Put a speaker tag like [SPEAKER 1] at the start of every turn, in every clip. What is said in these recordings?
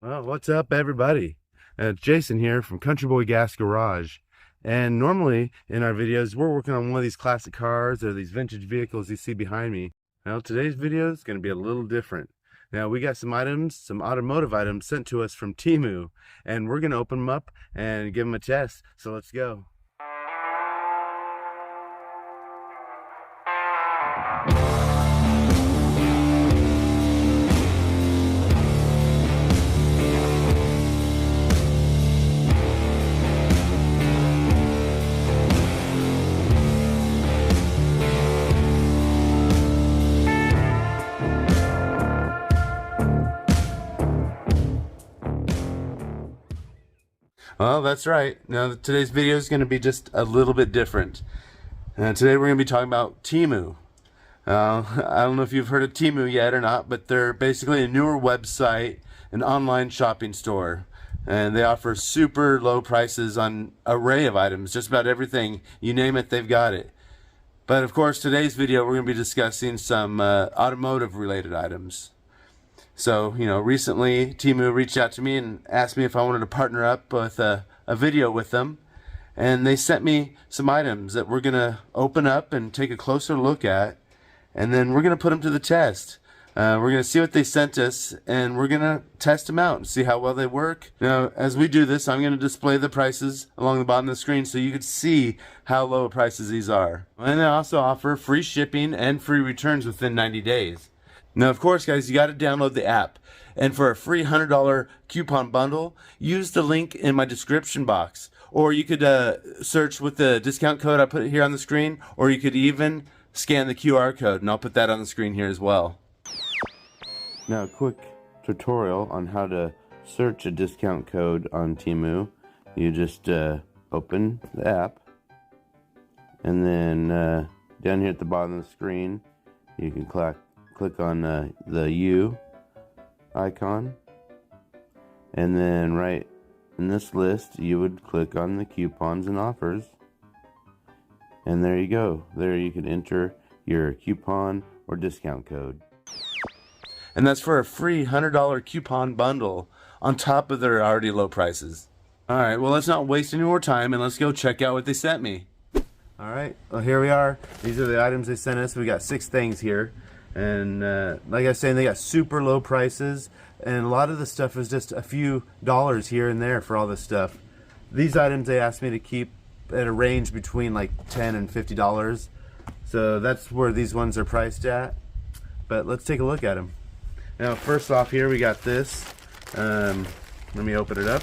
[SPEAKER 1] Well, what's up, everybody? It's Jason here from Country Boy Gas Garage. And normally in our videos, we're working on one of these classic cars or these vintage vehicles you see behind me. Now, today's video is going to be a little different. Now, we got some items, some automotive items sent to us from TEMU, and we're going to open them up and give them a test. So let's go. Well, that's right. Now, today's video is going to be just a little bit different. Today we're going to be talking about TEMU. I don't know if you've heard of TEMU yet or not, but they're basically a newer website, an online shopping store. And they offer super low prices on an array of items, just about everything. You name it, they've got it. But of course, today's video we're going to be discussing some automotive related items. So, recently TEMU reached out to me and asked me if I wanted to partner up with a video with them. And they sent me some items that we're going to open up and take a closer look at. And then we're going to put them to the test. We're going to see what they sent us, and we're going to test them out and see how well they work. Now, as we do this, I'm going to display the prices along the bottom of the screen so you can see how low prices these are. And they also offer free shipping and free returns within 90 days. Now, of course, guys, you got to download the app. And for a free $100 coupon bundle, use the link in my description box. Or you could search with the discount code I put here on the screen, or you could even scan the QR code, and I'll put that on the screen here as well. Now, a quick tutorial on how to search a discount code on TEMU. You just open the app, and then down here at the bottom of the screen, you can click on the U icon, and then right in this list you would click on the coupons and offers, and there you go. There you can enter your coupon or discount code, and that's for a free $100 coupon bundle on top of their already low prices. Alright, well, let's not waste any more time and let's go check out what they sent me. Alright, well, here we are. These are the items they sent us. We got 6 things here. And like I was saying, they got super low prices, and a lot of the stuff is just a few dollars here and there for all this stuff. These items they asked me to keep at a range between like $10 and $50, so that's where these ones are priced at. But let's take a look at them. Now, first off, here we got this. Let me open it up.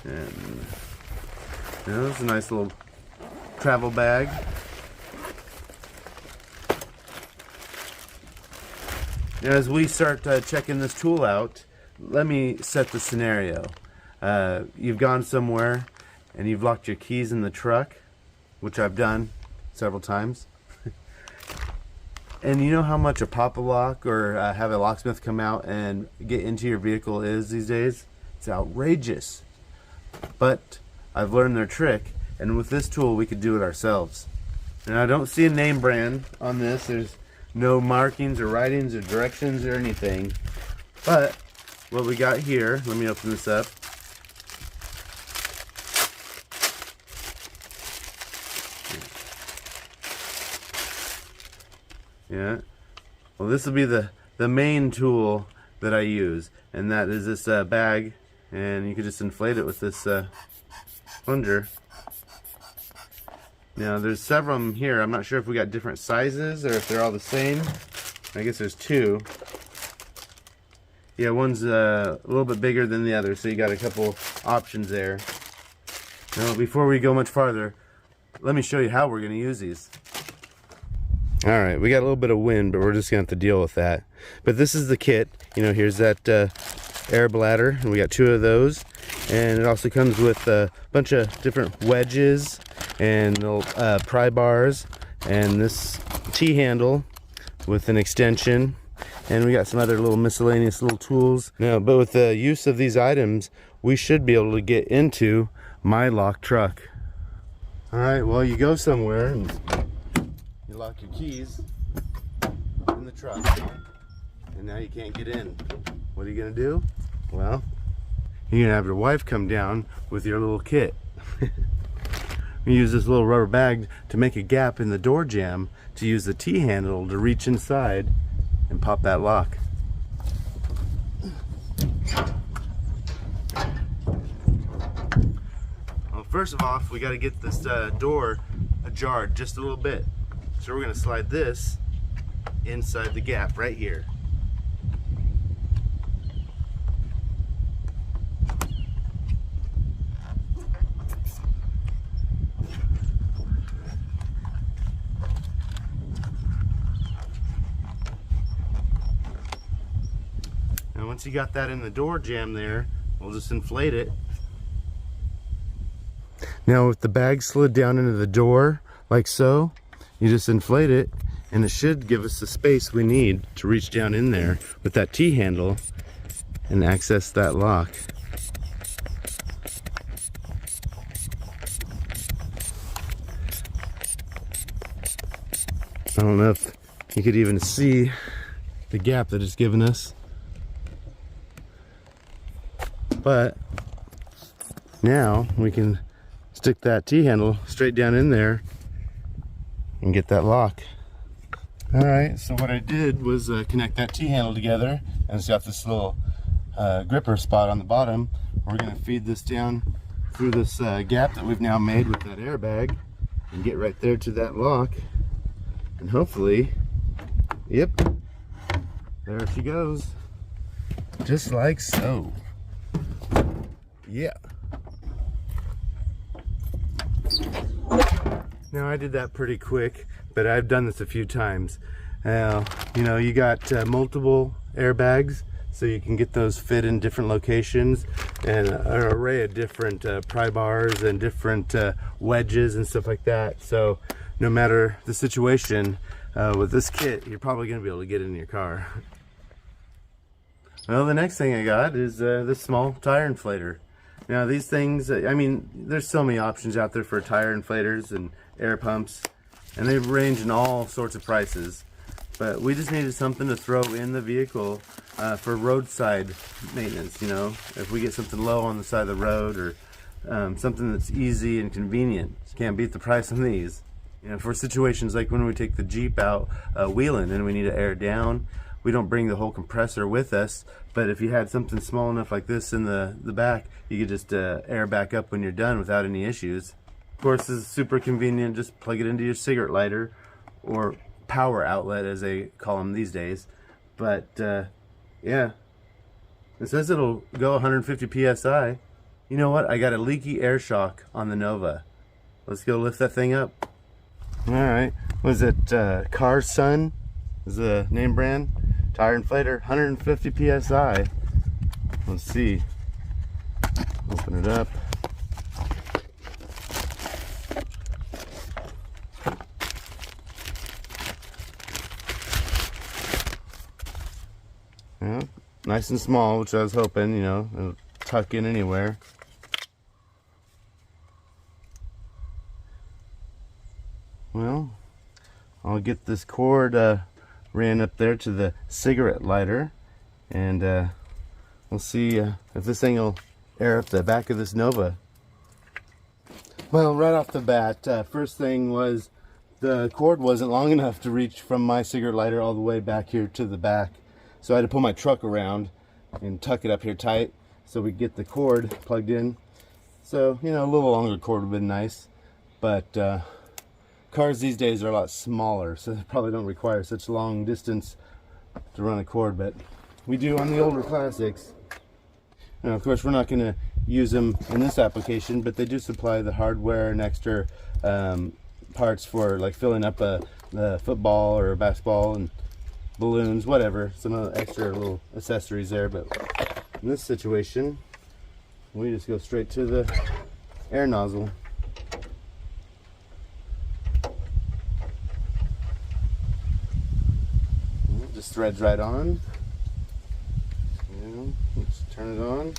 [SPEAKER 1] And it's a nice little travel bag. Now, as we start checking this tool out, let me set the scenario. You've gone somewhere and you've locked your keys in the truck, which I've done several times. And you know how much a pop-a-lock or have a locksmith come out and get into your vehicle is these days? It's outrageous. But I've learned their trick, and with this tool we could do it ourselves. Now, I don't see a name brand on this. There's no markings or writings or directions or anything. But what we got here, let me open this up. Yeah. Well, this will be the main tool that I use, and that is this bag, and you can just inflate it with this plunger. Now, there's several of them here. I'm not sure if we got different sizes or if they're all the same. I guess there's 2. Yeah, one's a little bit bigger than the other, so you got a couple options there. Now, before we go much farther, let me show you how we're going to use these. Alright, we got a little bit of wind, but we're just going to have to deal with that. But this is the kit. Here's that air bladder, and we got 2 of those. And it also comes with a bunch of different wedges and little pry bars, and this T-handle with an extension, and we got some other little miscellaneous little tools. Now, but with the use of these items, we should be able to get into my locked truck. Alright, well, you go somewhere and you lock your keys in the truck, and now you can't get in. What are you gonna do? Well, you're gonna have your wife come down with your little kit. We use this little rubber bag to make a gap in the door jamb to use the T-handle to reach inside and pop that lock. Well, first of all, we got to get this door ajar just a little bit. So we're going to slide this inside the gap right here. And once you got that in the door jamb there, we'll just inflate it. Now with the bag slid down into the door like so, you just inflate it and it should give us the space we need to reach down in there with that T-handle and access that lock. I don't know if you could even see the gap that it's given us, but now we can stick that T-handle straight down in there and get that lock. Alright, so what I did was connect that T-handle together, and it's got this little gripper spot on the bottom. We're going to feed this down through this gap that we've now made with that airbag and get right there to that lock, and hopefully, yep, there she goes, just like so. Yeah. Now I did that pretty quick, but I've done this a few times. You know, you got multiple airbags, so you can get those fit in different locations, and an array of different pry bars and different wedges and stuff like that. So no matter the situation, with this kit, you're probably going to be able to get in your car. Well, the next thing I got is this small tire inflator. Now these things, I mean, there's so many options out there for tire inflators and air pumps, and they range in all sorts of prices. But we just needed something to throw in the vehicle for roadside maintenance, you know. If we get something low on the side of the road, or something that's easy and convenient. Can't beat the price on these. You know, for situations like when we take the Jeep out wheeling and we need to air down, we don't bring the whole compressor with us, but if you had something small enough like this in the back, you could just air back up when you're done without any issues. Of course, this is super convenient. Just plug it into your cigarette lighter, or power outlet as they call them these days. But yeah, it says it'll go 150 psi. You know what? I got a leaky air shock on the Nova. Let's go lift that thing up. Alright, was it Car Sun is the name brand? Tire inflator, 150 psi. Let's see. Open it up. Yeah, nice and small, which I was hoping, you know, it'll tuck in anywhere. Well, I'll get this cord ran up there to the cigarette lighter, and we'll see if this thing will air up the back of this Nova. Well, right off the bat, first thing was the cord wasn't long enough to reach from my cigarette lighter all the way back here to the back. So I had to pull my truck around and tuck it up here tight so we get the cord plugged in. So, you know, a little longer cord would have been nice, but cars these days are a lot smaller, so they probably don't require such long distance to run a cord, but we do on the older classics. Now, of course, we're not going to use them in this application, but they do supply the hardware and extra parts for like filling up a football or a basketball and balloons, whatever. Some extra little accessories there, but in this situation, we just go straight to the air nozzle. Just threads right on. Yeah, let's turn it on.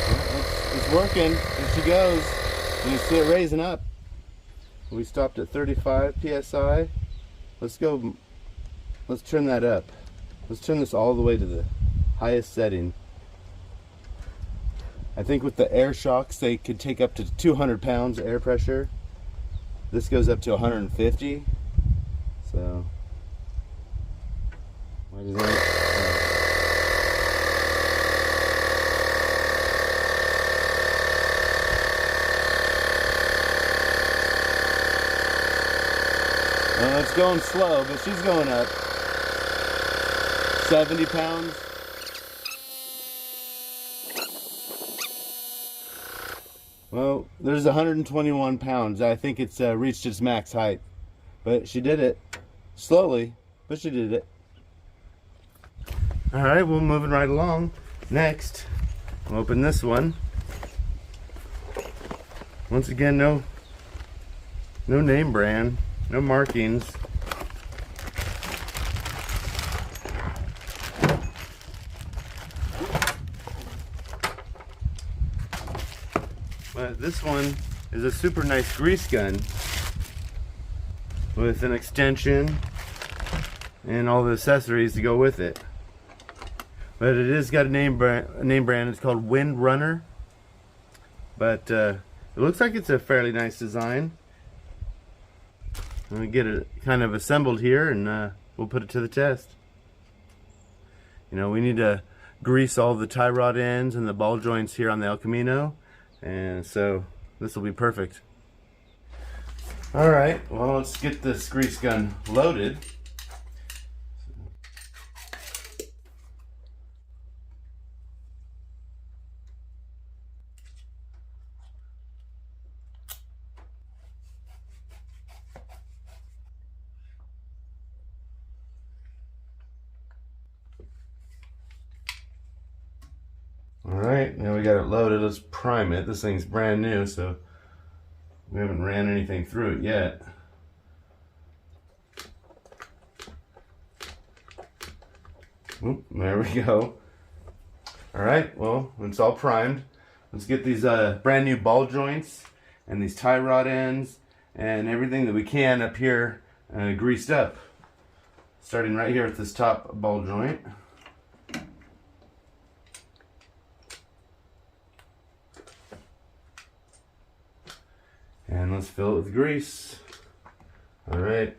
[SPEAKER 1] Yeah, it's working. There she goes. You can see it raising up. We stopped at 35 psi. Let's turn that up. Let's turn this all the way to the highest setting. I think with the air shocks they could take up to 200 pounds of air pressure. This goes up to 150. So why does that? Well, it's going slow, but she's going up. 70 pounds. Well, there's 121 pounds. I think it's reached its max height. But she did it. Slowly, but she did it. Alright, we're moving right along. Next, we'll open this one. Once again, no name brand. No markings. But this one is a super nice grease gun with an extension and all the accessories to go with it. But it has got a name brand. It's called Wind Runner. But it looks like it's a fairly nice design. I'm going to get it kind of assembled here, and we'll put it to the test. You know, we need to grease all the tie rod ends and the ball joints here on the El Camino, and so this will be perfect. Alright, well, let's get this grease gun loaded. Alright, now we got it loaded. Let's prime it. This thing's brand new, so we haven't ran anything through it yet. Oop, there we go. Alright, well, it's all primed. Let's get these brand new ball joints and these tie rod ends and everything that we can up here greased up. Starting right here at this top ball joint. And let's fill it with grease. Alright,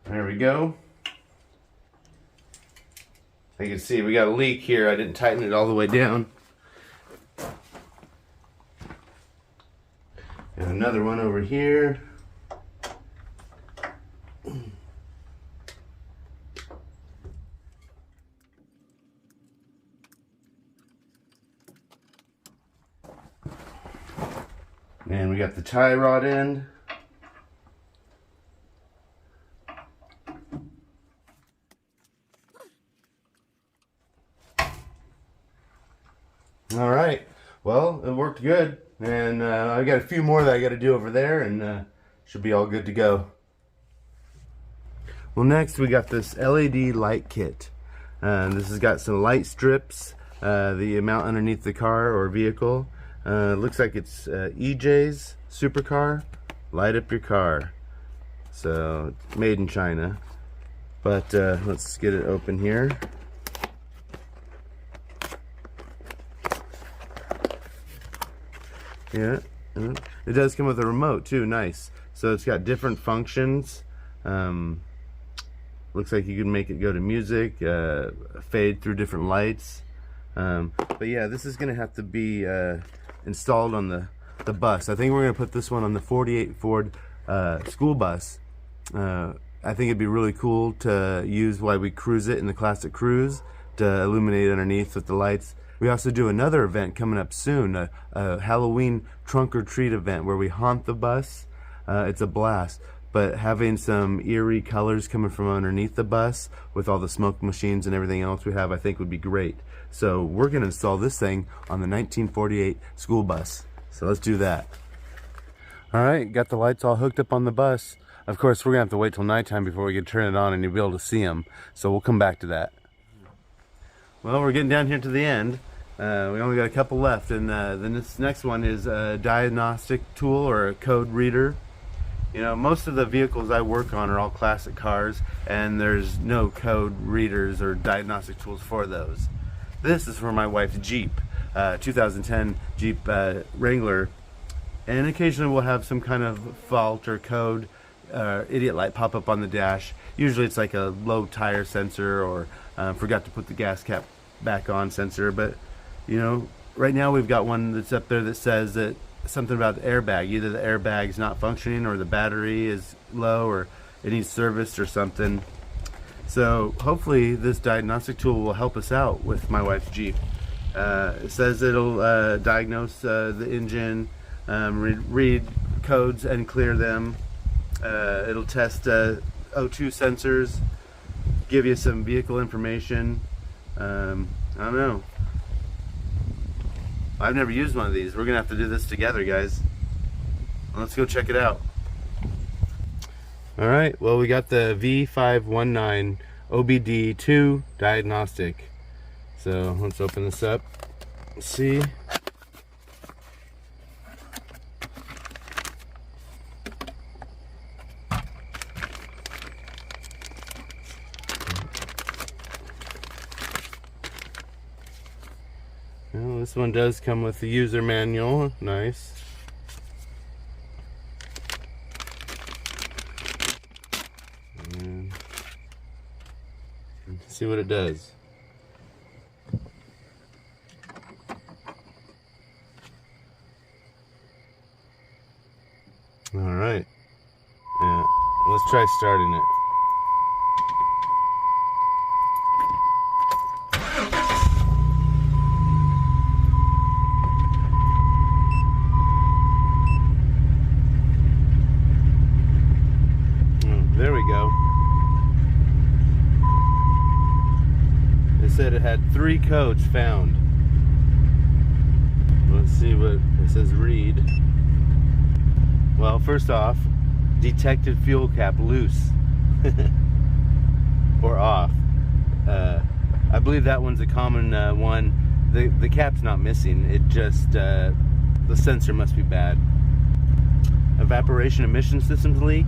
[SPEAKER 1] there we go. You can see we got a leak here. I didn't tighten it all the way down. And another one over here. And we got the tie rod end. All right, well, it worked good, and I got a few more that I got to do over there, and should be all good to go. Well, next we got this LED light kit. This has got some light strips, the amount underneath the car or vehicle. Looks like it's EJ's supercar, light up your car. So made in China, but let's get it open here. Yeah, it does come with a remote too. Nice. So it's got different functions. Looks like you can make it go to music, fade through different lights. But yeah, this is gonna have to be installed on the bus. I think we're gonna put this one on the 48 Ford school bus. I think it'd be really cool to use while we cruise it in the classic cruise, to illuminate underneath with the lights. We also do another event coming up soon, a Halloween trunk or treat event where we haunt the bus. It's a blast, but having some eerie colors coming from underneath the bus with all the smoke machines and everything else we have, I think would be great. So we're going to install this thing on the 1948 school bus. So let's do that. Alright, got the lights all hooked up on the bus. Of course, we're going to have to wait till nighttime before we can turn it on and you'll be able to see them. So we'll come back to that. Well, we're getting down here to the end. We only got a couple left, and then this next one is a diagnostic tool or a code reader. You know, most of the vehicles I work on are all classic cars, and there's no code readers or diagnostic tools for those. This is for my wife's Jeep, 2010 Jeep Wrangler, and occasionally we'll have some kind of fault or code, idiot light pop up on the dash. Usually it's like a low tire sensor or forgot to put the gas cap back on sensor, but you know, right now we've got one that's up there that says that something about the airbag. Either the airbag's not functioning or the battery is low or it needs serviced or something. So hopefully this diagnostic tool will help us out with my wife's Jeep. It says it'll diagnose the engine, read codes and clear them. It'll test O2 sensors, give you some vehicle information. I don't know. I've never used one of these. We're gonna have to do this together, guys. Let's go check it out. Alright, well, we got the V519 OBD2 Diagnostic. So let's open this up. Let's see. Well, this one does come with the user manual. Nice. And let's see what it does. All right. Yeah. Let's try starting it. There we go. It said it had 3 codes found. Let's see what it says. Read. Well, first off, detected fuel cap loose or off. I believe that one's a common one. The cap's not missing. It just the sensor must be bad. Evaporation emission systems leak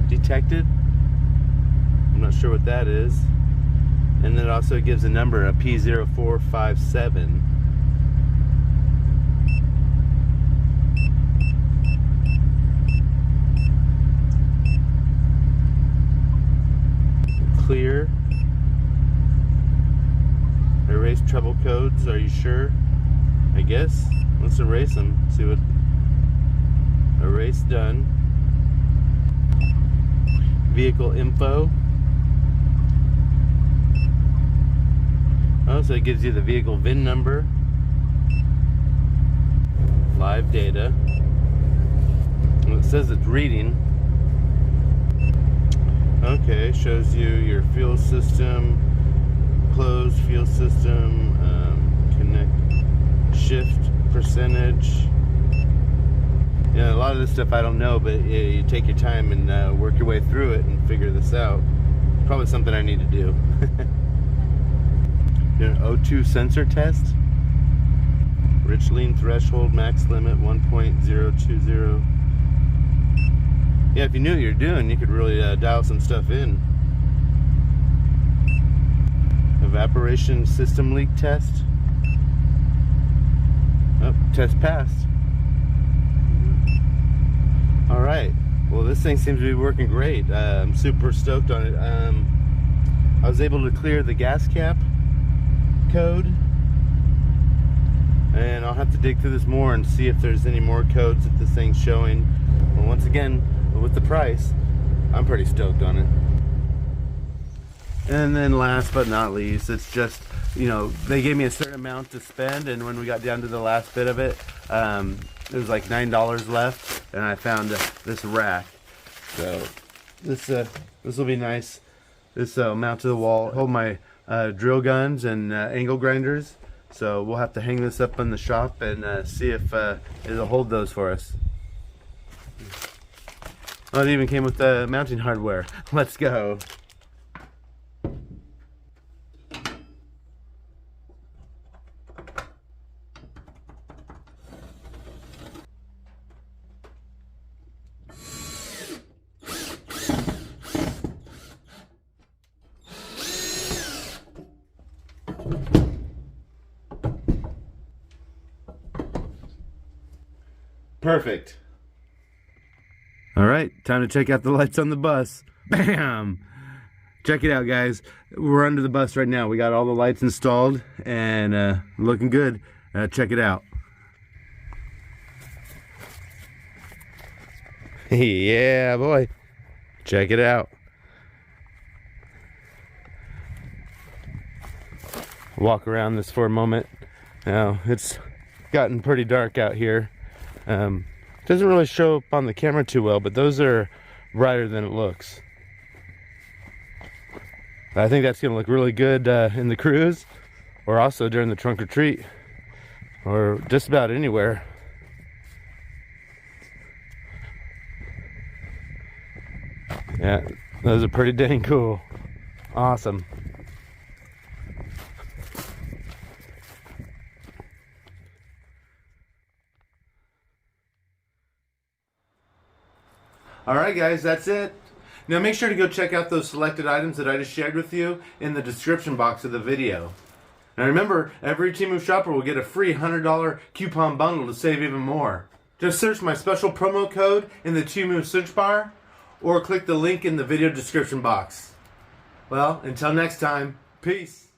[SPEAKER 1] detected. I'm not sure what that is. And then it also gives a number, a P0457. Clear. Erase trouble codes. Are you sure? I guess. Let's erase them. See what. Erase done. Vehicle info. Oh, so it gives you the vehicle VIN number. Live data. Well, it says it's reading. Okay, shows you your fuel system, closed fuel system, connect, shift percentage. Yeah, a lot of this stuff I don't know, but you take your time and work your way through it and figure this out. Probably something I need to do. An O2 sensor test. Rich lean threshold, max limit 1.020. Yeah, if you knew what you're doing, you could really dial some stuff in. Evaporation system leak test. Oh, test passed. All right. Well, this thing seems to be working great. I'm super stoked on it. I was able to clear the gas cap code, and I'll have to dig through this more and see if there's any more codes that this thing's showing. Well, once again, with the price, I'm pretty stoked on it. And then last but not least, it's just, you know, they gave me a certain amount to spend, and when we got down to the last bit of it, it was like $9 left, and I found this rack. So this will be nice. This will mount to the wall, hold my drill guns and angle grinders. So we'll have to hang this up in the shop and see if it'll hold those for us. Oh, it even came with the mounting hardware. Let's go. Perfect. All right, time to check out the lights on the bus. Bam! Check it out, guys. We're under the bus right now. We got all the lights installed and looking good. Check it out. Yeah, boy. Check it out. Walk around this for a moment. Now, it's gotten pretty dark out here. Doesn't really show up on the camera too well, but those are brighter than it looks. I think that's going to look really good in the cruise, or also during the trunk or treat, or just about anywhere. Yeah, those are pretty dang cool. Awesome. Alright guys, that's it. Now make sure to go check out those selected items that I just shared with you in the description box of the video. Now remember, every TEMU shopper will get a free $100 coupon bundle to save even more. Just search my special promo code in the TEMU search bar, or click the link in the video description box. Well, until next time, peace.